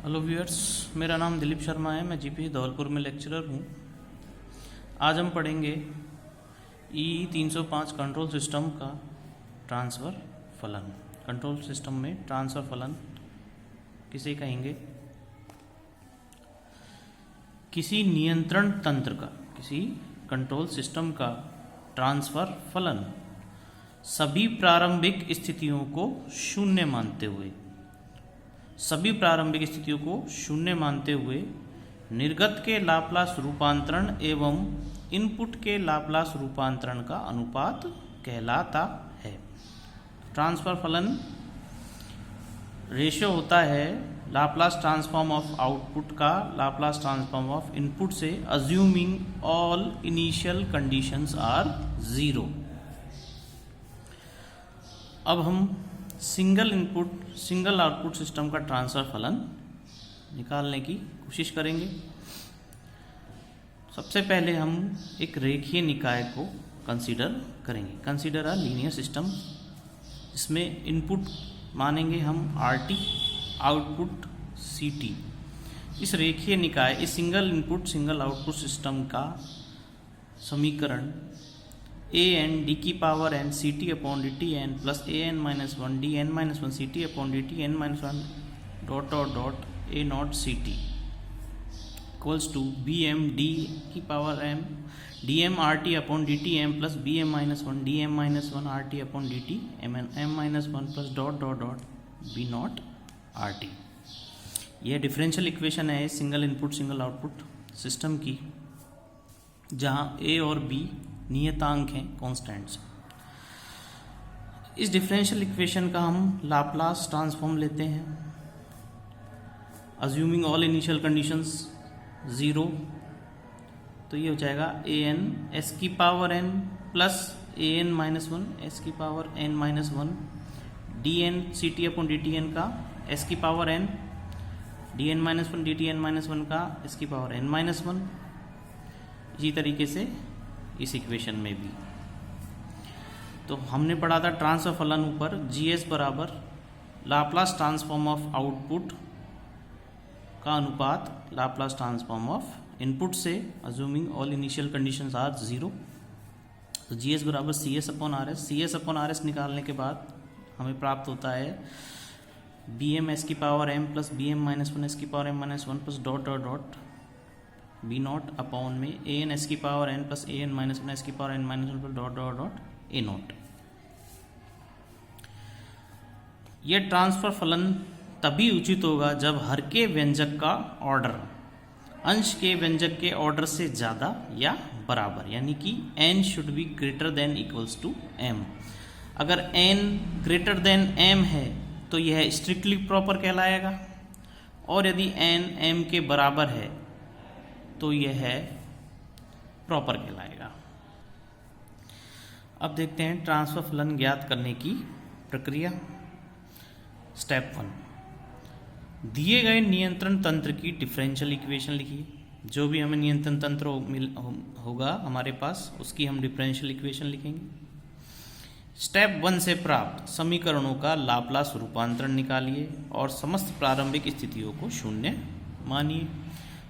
Hello viewers, मेरा नाम दिलीप शर्मा है। मैं जीपी धौलपुर में लेक्चरर हूँ। आज हम पढ़ेंगे ई 305 कंट्रोल सिस्टम का ट्रांसफ़र फलन। कंट्रोल सिस्टम में ट्रांसफ़र फलन किसे कहेंगे? किसी नियंत्रण तंत्र का, किसी कंट्रोल सिस्टम का ट्रांसफ़र फलन सभी प्रारंभिक स्थितियों को शून्य मानते हुए, सभी प्रारंभिक स्थितियों को शून्य मानते हुए निर्गत के लाप्लास रूपांतरण एवं इनपुट के लाप्लास रूपांतरण का अनुपात कहलाता है। ट्रांसफर फलन रेशियो होता है लाप्लास ट्रांसफॉर्म ऑफ आउटपुट का लाप्लास ट्रांसफॉर्म ऑफ इनपुट से, assuming all initial conditions are zero. अब हम single input single output system का ट्रांसफर फलन निकालने की कोशिश करेंगे। सबसे पहले हम एक रेखीय निकाय को कंसीडर करेंगे। Consider a linear system. इसमें इनपुट मानेंगे हम RT, आउटपुट CT। इस रेखीय निकाय, इस single input single output system का समीकरण an d की power n ct upon dt n plus an minus 1 dn minus 1 ct upon dt n minus 1 dot dot dot a nought ct equals to bm d की power m dm rt upon dt m plus bm minus 1 dm minus 1 rt upon dt m minus 1 plus dot dot dot b not rt। यह differential equation है single input single output system की, जहाँ a और b नियतांक हैं, constants. इस differential equation का हम लाप्लास ट्रांसफॉर्म लेते हैं, assuming all initial conditions zero. तो ये हो जाएगा an s की power n plus an minus 1 s की power n minus 1 dn ct upon dtn का s की power n dn minus 1 dtn minus 1 का s की पावर n माइनस 1। इसी तरीके से इस इक्वेशन में भी तो हमने पढ़ा था ट्रांसफर फलन ऊपर GS बराबर लाप्लास ट्रांसफॉर्म ऑफ आउटपुट का अनुपात लाप्लास ट्रांसफॉर्म ऑफ इनपुट से, assuming all initial conditions are zero. तो GS बराबर CS upon RS। CS upon RS निकालने के बाद हमें प्राप्त होता है BM s की power m plus BM minus 1 s की power m minus 1 plus dot dot dot B nought upon में an s की power n plus an minus 1 s की power n minus 1 plus dot dot dot a nought. यह ट्रांसफर फलन तभी उचित होगा जब हर के व्यंजक का ऑर्डर अंश के व्यंजक के ऑर्डर से ज़्यादा या बराबर, यानी कि n should be greater than equals to m। अगर n ग्रेटर देन m है तो यह स्ट्रिक्टली प्रॉपर कहलाएगा, और यदि n m के बराबर है तो यह है प्रॉपर कहलाएगा। अब देखते हैं ट्रांसफर फलन ज्ञात करने की प्रक्रिया। स्टेप 1, दिए गए नियंत्रण तंत्र की डिफरेंशियल इक्वेशन लिखिए। जो भी हमें नियंत्रण तंत्र होगा हमारे पास, उसकी हम डिफरेंशियल इक्वेशन लिखेंगे। स्टेप 1 से प्राप्त समीकरणों का लाप्लास रूपांतरण निकालिए और समस्त प्रारंभिक स्थितियों को शून्य मानिए।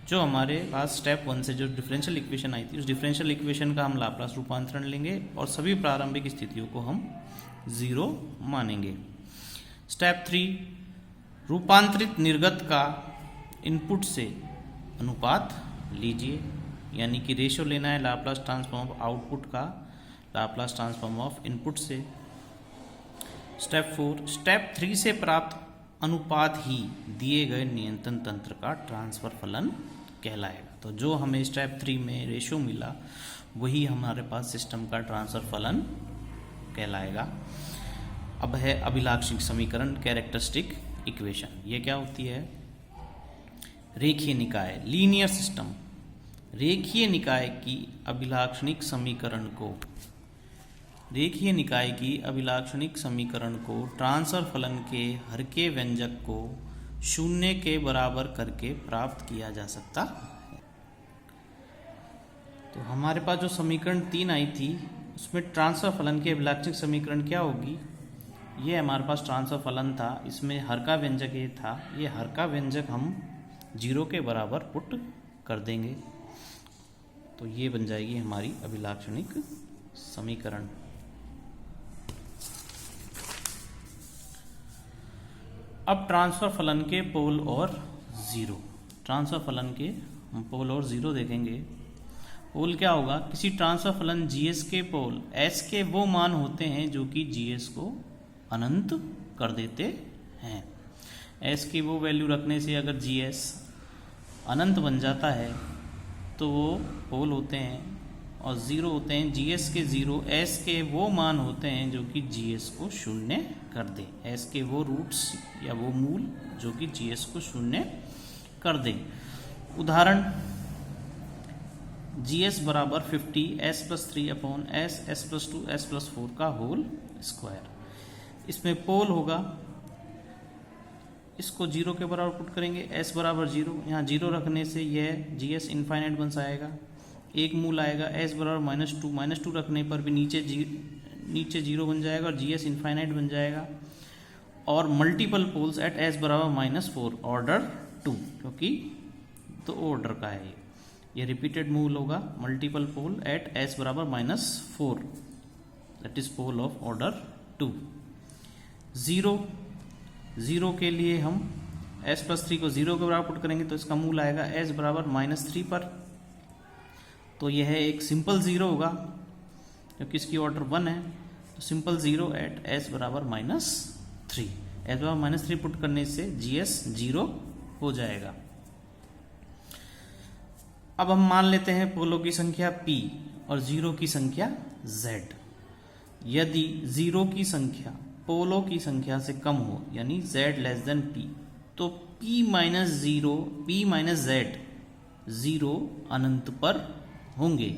जो हमारे पास स्टेप 1 से जो डिफरेंशियल इक्वेशन आई थी, उस डिफरेंशियल इक्वेशन का हम लाप्लास रूपांतरण लेंगे और सभी प्रारंभिक स्थितियों को हम जीरो मानेंगे। स्टेप 3, रूपांतरित निर्गत का इनपुट से अनुपात लीजिए, यानी कि रेशियो लेना है लाप्लास ट्रांसफॉर्म ऑफ आउटपुट का लाप्लास ट्रांसफॉर्म ऑफ इनपुट से। स्टेप 4, स्टेप 3 से प्राप्त अनुपात ही दिए गए नियंत्रण तंत्र का ट्रांसफर फलन कहलाएगा। तो जो हमें स्टेप 3 में रेशियो मिला वही हमारे पास सिस्टम का ट्रांसफर फलन कहलाएगा। अब है अभिलाक्षणिक समीकरण, कैरेक्टरिस्टिक इक्वेशन। ये क्या होती है? रेखीय निकाय, लीनियर सिस्टम। रेखीय निकाय की अभिलाक्षणिक समीकरण को, रेखीय निकाय की अभिलाक्षणिक समीकरण को ट्रांसफर फलन के हर के व्यंजक को शून्य के बराबर करके प्राप्त किया जा सकता है। तो हमारे पास जो समीकरण 3 आई थी उसमें ट्रांसफर फलन की अभिलाक्षणिक समीकरण क्या होगी? ये हमारे पास ट्रांसफर फलन था, इसमें हर का व्यंजक ये था, ये हर का व्यंजक हम 0 के बराबर पुट कर देंगे तो ये बन जाएगी हमारी अभिलाक्षणिक समीकरण। अब ट्रांसफर फलन के पोल और जीरो, ट्रांसफर फलन के हम पोल और जीरो देखेंगे। पोल क्या होगा, किसी ट्रांसफर फलन जीएस के पोल एस के वो मान होते हैं जो कि जीएस को अनंत कर देते हैं। एस की वो वैल्यू रखने से अगर जीएस अनंत बन जाता है तो वो पोल होते हैं, और ज़ीरो होते हैं जीएस के ज़ीरो एस के वो मान होते हैं जो कि जीएस को शून्य कर दे, एस के वो रूट्स या वो मूल जो कि जीएस को शून्य कर दे। उदाहरण, जीएस बराबर 50 S plus 3 upon S S plus 2 S plus 4 का होल स्क्वायर। इसमें पोल होगा, इसको 0 के बराबर पुट करेंगे, s बराबर 0, यहाँ 0 रखने से यह जीएस इनफाइनाइट बन जाएगा। एक मूल आएगा s बराबर -2 रखने पर भी नीचे 0 बन जाएगा और जीएस इनफाइनाइट बन जाएगा। और मल्टीपल पोल्स एट s बराबर -4 ऑर्डर 2, क्योंकि तो ऑर्डर का है ये रिपीटेड मूल होगा। मल्टीपल पोल एट s बराबर -4 that is pole of order 2। 0 के लिए हम s प्लस 3 को 0 के बराबर पुट करेंगे तो इसका मूल आएगा s बराबर -3 पर, तो यह एक सिंपल 0 होगा क्योंकि इसकी ऑर्डर 1 है। तो सिंपल 0 एट s बराबर -3, s बराबर -3 पुट करने से जीएस 0 हो जाएगा। अब हम मान लेते हैं पोलों की संख्या p और 0 की संख्या z। यदि 0 की संख्या पोलों की संख्या से कम हो यानी z लेस देन p, तो p minus 0 p minus z 0 अनंत पर होंगे।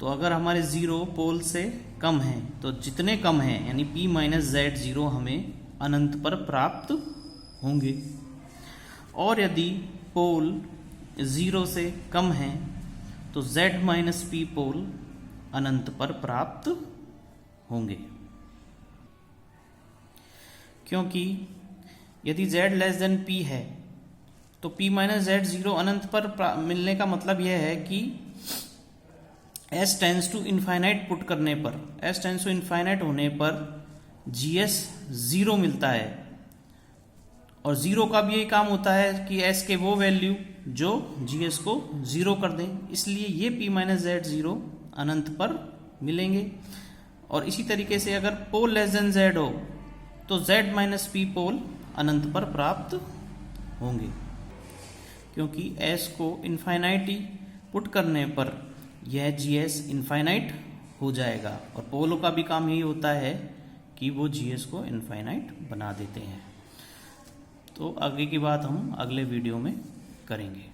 तो अगर हमारे 0 पोल से कम है तो जितने कम हैं यानी p माइनस z 0 हमें अनंत पर प्राप्त होंगे। और यदि पोल 0 से कम है तो z माइनस p पोल अनंत पर प्राप्त होंगे, क्योंकि यदि z लेस देन p है तो p माइनस z 0 अनंत पर मिलने का मतलब यह है कि s tends to infinite put करने पर, s टेंस टू इनफाइनाइट होने पर gs 0 मिलता है। और 0 का भी यही काम होता है कि s के वो वैल्यू जो gs को 0 कर दें, इसलिए ये p माइनस z 0 अनंत पर मिलेंगे। और इसी तरीके से अगर पोल लेस देन z हो तो z माइनस p पोल अनंत पर प्राप्त होंगे, क्योंकि s को इनफाइनाइटी पुट करने पर यह जीएस इनफाइनाइट हो जाएगा। और पोलों का भी काम यही होता है कि वो जीएस को इनफाइनाइट बना देते हैं। तो आगे की बात हम अगले वीडियो में करेंगे।